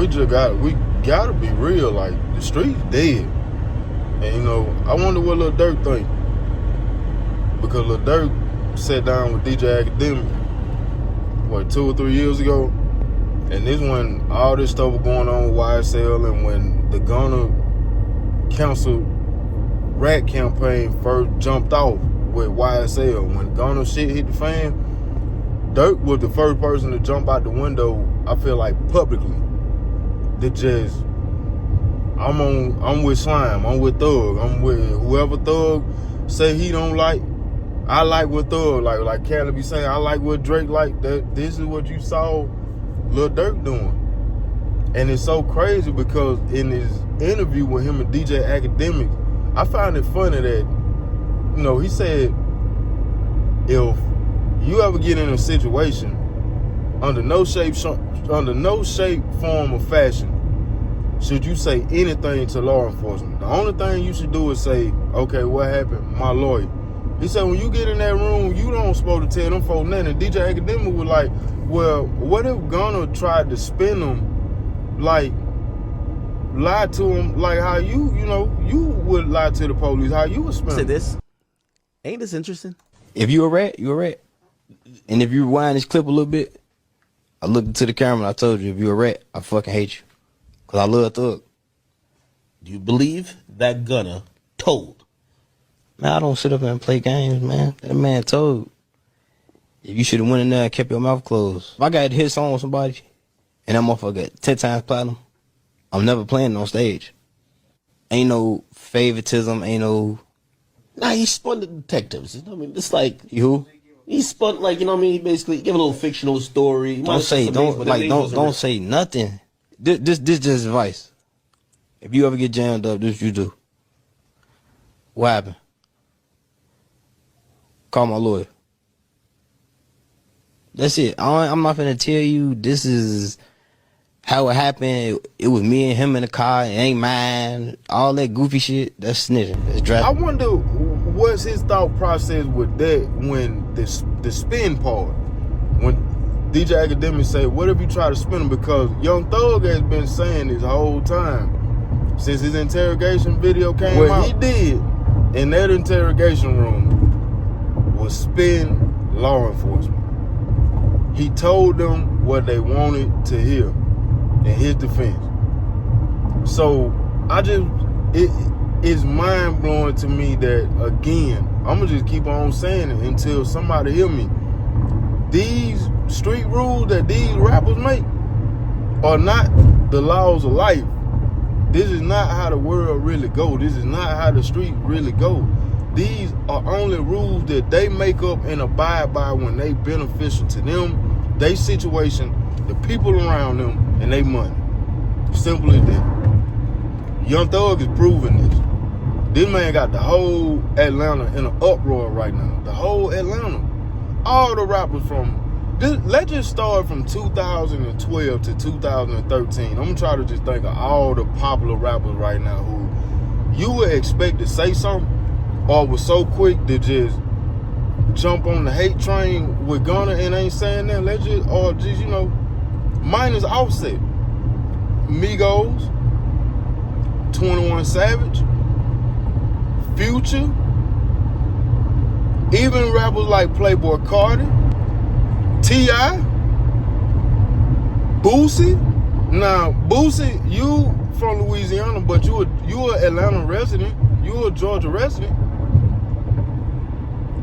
we gotta be real. Like, the street's dead. And, you know, I wonder what Lil Durk think. Because Lil Durk sat down with DJ Academic, what, 2 or 3 years ago? And this when all this stuff was going on with YSL, and when the Gunna canceled rat campaign first jumped off with YSL. When Gunna shit hit the fan, Durk was the first person to jump out the window, I feel like, publicly. That just, I'm with Slime, I'm with Thug, I'm with whoever Thug say he don't like. I like what Thug like Caleb be saying, I like what Drake like. That this is what you saw Lil Durk doing. And it's so crazy because in his interview with him and DJ Academic, I found it funny that, you know, he said, if you ever get in a situation under no shape, form, or fashion, should you say anything to law enforcement? The only thing you should do is say, okay, what happened? My lawyer. He said, when you get in that room, you don't supposed to tell them folks nothing. And DJ Academic was like, well, what if Gunna tried to spin them, like, lie to them, like how you would lie to the police, how you would spin them? Say this. Ain't this interesting? If you a rat, you a rat. And if you rewind this clip a little bit, I looked into the camera and I told you, if you a rat, I fucking hate you. Because I love Thug. Do you believe that Gunna told? Man, I don't sit up and play games, man. That man told. If you should have went in there and kept your mouth closed. If I got to hit a song with somebody and that motherfucker got 10 times platinum, I'm never playing on stage. Ain't no favoritism, ain't no... Nah, he spun the detectives. You know what I mean? It's like... You? He spun, like, you know what I mean? Basically, give a little fictional story. Don't say nothing. This just advice. If you ever get jammed up, this you do. What happened? Call my lawyer. That's it. I'm not finna tell you this is how it happened. It was me and him in the car. It ain't mine. All that goofy shit. That's snitching. That's driving. I wonder what's his thought process with that when the spin part. When DJ Academic say, what if you try to spin him? Because Young Thug has been saying this whole time since his interrogation video came out. What he did in that interrogation room was spin law enforcement. He told them what they wanted to hear in his defense. So it's mind blowing to me that, again, I'm gonna just keep on saying it until somebody hear me. These street rules that these rappers make are not the laws of life. This is not how the world really go. This is not how the street really go. These are only rules that they make up and abide by when they beneficial to them, they situation, the people around them, and they money. Simple as that. Young Thug is proving this. This man got the whole Atlanta in an uproar right now. The whole Atlanta. All the rappers from, let's just start from 2012 to 2013. I'm gonna try to just think of all the popular rappers right now who you would expect to say something or was so quick to just jump on the hate train with Gunna and ain't saying that. Let's just, or just, you know, minus Offset, Migos, 21 Savage, Future, even rappers like Playboy Cardi, T.I., Boosie. Now, Boosie, you from Louisiana, but you an Atlanta resident, you a Georgia resident.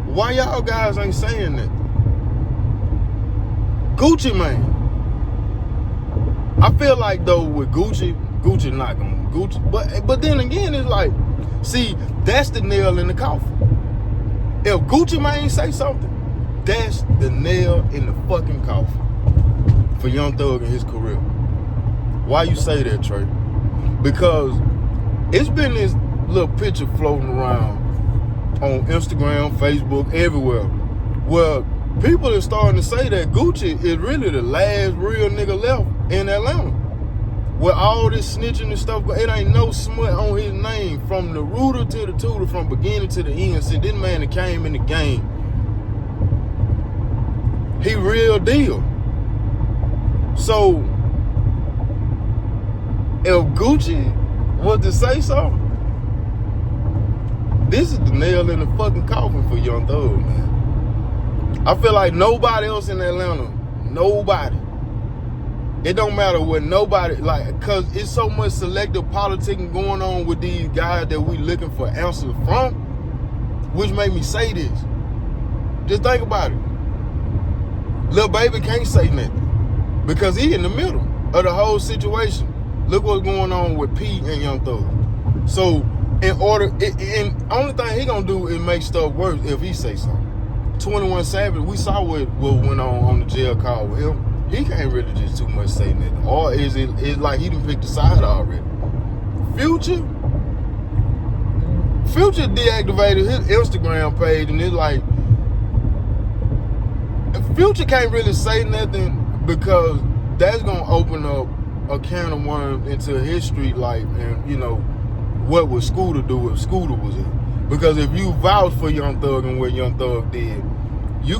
Why y'all guys ain't saying that? Gucci Mane. I feel like though with Gucci not gonna Gucci, but then again it's like, see, that's the nail in the coffin. If Gucci Mane say something, that's the nail in the fucking coffin for Young Thug and his career. Why you say that, Trey? Because it's been this little picture floating around on Instagram, Facebook, everywhere, where people are starting to say that Gucci is really the last real nigga left in Atlanta. With all this snitching and stuff, it ain't no smut on his name from the rooter to the tutor, from beginning to the end. See, this man that came in the game, he real deal. So if Gucci was to say something, this is the nail in the fucking coffin for Young Thug, man. I feel like nobody else in Atlanta, nobody. It don't matter what nobody, like, cause it's so much selective politicking going on with these guys that we looking for answers from, which made me say this. Just think about it. Lil Baby can't say nothing because he in the middle of the whole situation. Look what's going on with P and Young Thug. So, and only thing he gonna do is make stuff worse if he say something. 21 Savage, we saw what went on the jail call with him. He can't really just too much say nothing. Or is it like he done picked a side already? Future deactivated his Instagram page, and it's like, Future can't really say nothing because that's gonna open up a can of worms into his street life, and you know, what would Scooter do if Scooter was in? Because if you vouch for Young Thug and what Young Thug did, you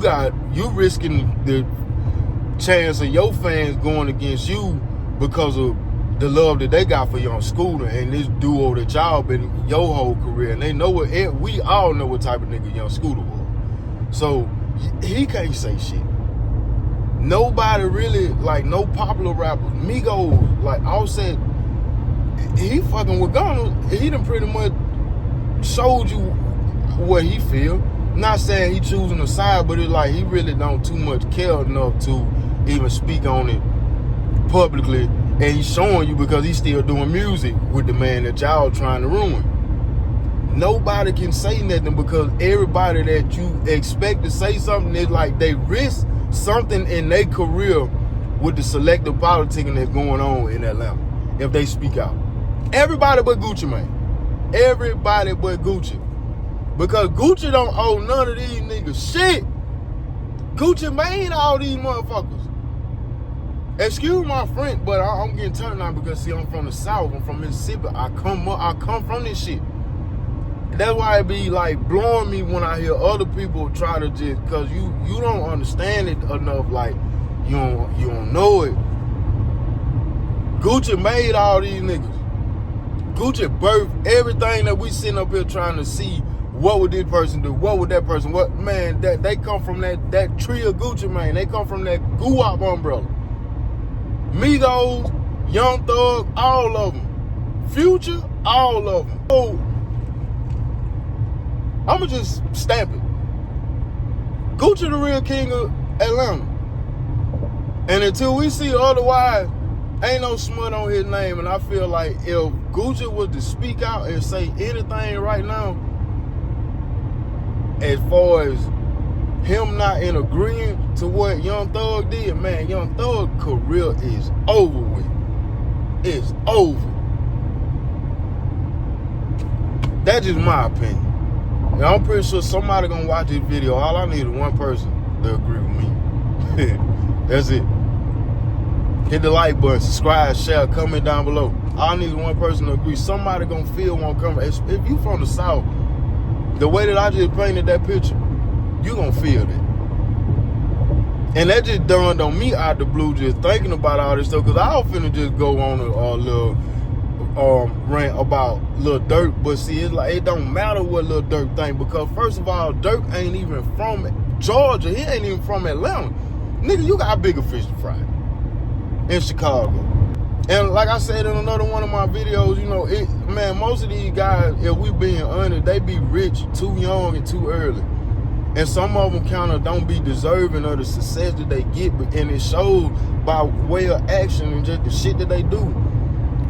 risking the chance of your fans going against you because of the love that they got for Young Scooter and this duo that y'all been in your whole career. And they know we all know what type of nigga Young Scooter was. So he can't say shit. Nobody really, like, no popular rappers. Migos, like Offset, he fucking with Gunna. He done pretty much showed you what he feel. Not saying he choosing a side, but it's like he really don't too much care enough to even speak on it publicly. And he's showing you because he's still doing music with the man that y'all trying to ruin. Nobody can say nothing because everybody that you expect to say something is like they risk something in their career with the selective politicking that's going on in Atlanta if they speak out. Everybody but Gucci Mane. Everybody but Gucci. Because Gucci don't owe none of these niggas shit. Gucci Mane all these motherfuckers. Excuse my French, but I'm getting turned on because see, I'm from the South. I'm from Mississippi. I come from this shit. That's why it be like blowing me when I hear other people try to just, cause you don't understand it enough, like you don't know it. Gucci made all these niggas. Gucci birthed everything that we sitting up here trying to see. What would this person do? What would that person? What, man? That they come from that tree of Gucci, man. They come from that guap umbrella. Migos, Young Thug, all of them. Future, all of them. So I'ma just stamp it. Gucci the real king of Atlanta. And until we see otherwise, ain't no smut on his name. And I feel like if Gucci was to speak out and say anything right now, as far as him not in agreement to what Young Thug did, man, Young Thug's career is over with. It's over. That's just my opinion. And I'm pretty sure somebody gonna watch this video. All I need is one person to agree with me. That's it. Hit the like button, subscribe, share, comment down below. All I need is one person to agree. Somebody gonna feel one coming. If you from the South, the way that I just painted that picture, you gonna feel that. And that just dawned on me out the blue just thinking about all this stuff, because I was finna just go on a little rant about Lil Durk, but see, it's like it don't matter what Lil Durk think, because first of all, Durk ain't even from Georgia. He ain't even from Atlanta. Nigga, you got bigger fish to fry in Chicago. And like I said in another one of my videos, you know, man, most of these guys, if we being honest, they be rich too young and too early. And some of them kind of don't be deserving of the success that they get, and it shows by way of action and just the shit that they do.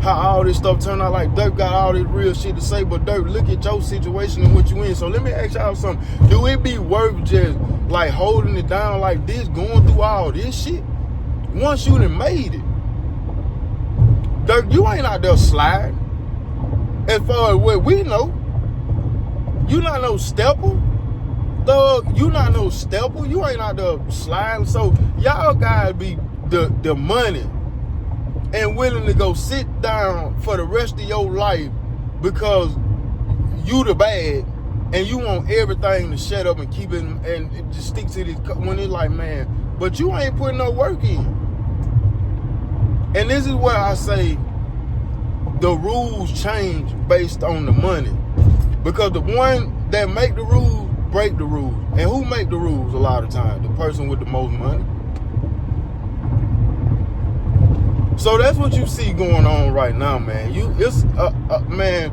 How all this stuff turned out. Like Durk got all this real shit to say, but Durk, look at your situation and what you in. So let me ask y'all something. Do it be worth just like holding it down like this, going through all this shit? Once you done made it. Durk, you ain't out there sliding. As far as what we know, you not no stepper. Thug, you not no stepper. You ain't out there sliding. So y'all guys be the money and willing to go sit down for the rest of your life because you the bad and you want everything to shut up and keep it and just stick to this when it's like, man, but you ain't putting no work in. And this is where I say the rules change based on the money. Because the one that make the rules, break the rules. And who make the rules a lot of times? The person with the most money. So that's what you see going on right now, man. Man,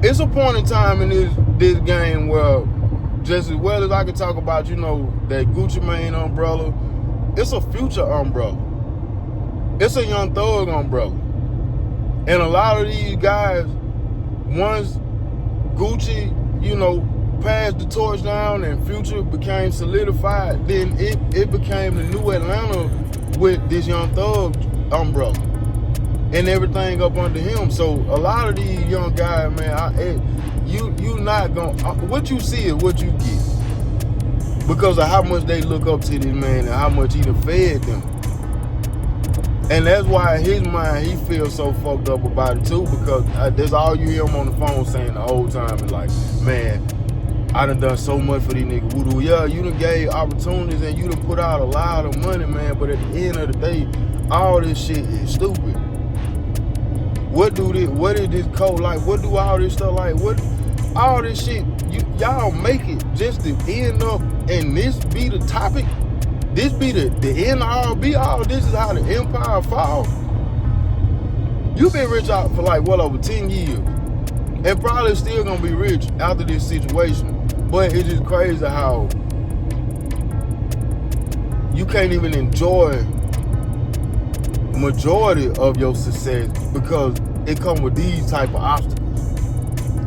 it's a point in time in this game where, just as well as I can talk about, you know, that Gucci Mane umbrella, it's a Future umbrella. It's a Young Thug umbrella. And a lot of these guys, once Gucci, you know, passed the torch down and Future became solidified, then it became the new Atlanta with this Young Thug umbrella and everything up under him. So a lot of these young guys, man, you not gonna, what you see is what you get because of how much they look up to this man and how much he done fed them. And that's why in his mind he feels so fucked up about it too, because that's all you hear him on the phone saying the whole time is like, man, I done so much for these niggas. Voodoo, yeah, you done gave opportunities and you done put out a lot of money, man, but at the end of the day, all this shit is stupid. What is this code like? What do all this stuff like? What, all this shit, y'all make it just to end up and this be the topic? This be the end all be all? This is how the empire falls? You been rich out for like, well, over 10 years. And probably still gonna be rich after this situation. But it's just crazy how you can't even enjoy majority of your success because it comes with these type of obstacles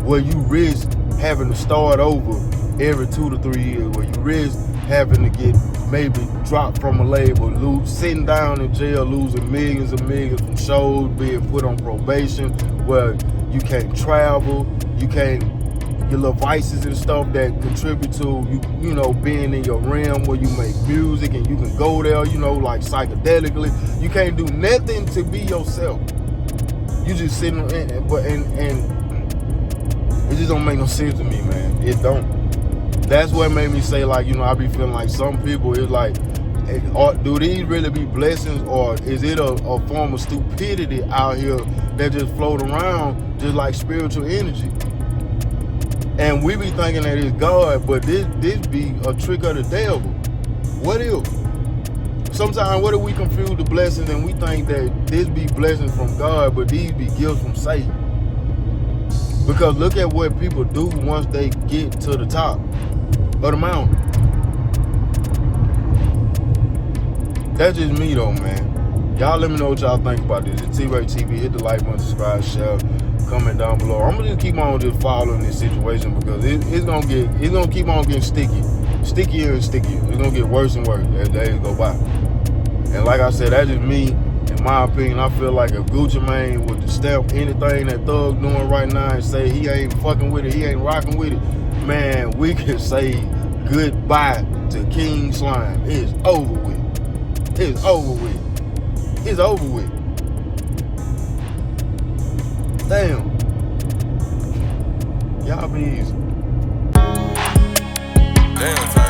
where you risk having to start over every 2 to 3 years, where you risk having to get maybe dropped from a label, sitting down in jail, losing millions and millions from shows, being put on probation, where you can't travel, your little vices and stuff that contribute to you know, being in your realm where you make music and you can go there, you know, like psychedelically. You can't do nothing to be yourself. You just sitting and it just don't make no sense to me, man. It don't. That's what made me say, like, you know, I be feeling like some people, it's like, do these really be blessings, or is it a form of stupidity out here that just float around just like spiritual energy? And we be thinking that it's God, but this be a trick of the devil. What if? Sometimes what if we confuse the blessings and we think that this be blessings from God, but these be gifts from Satan? Because look at what people do once they get to the top of the mountain. That's just me though, man. Y'all let me know what y'all think about this. It's T-RaeTv. Hit the like button, subscribe, share, comment down below. I'm gonna just keep on just following this situation because it's gonna keep on getting stickier and stickier. It's gonna get worse and worse as days go by. And like I said, that's just me. In my opinion, I feel like if Gucci Mane was to stamp anything that Thug doing right now and say he ain't fucking with it, he ain't rocking with it, man, we can say goodbye to King Slime. It's over with. It's over with. It's over with. Damn. Y'all be easy. Damn,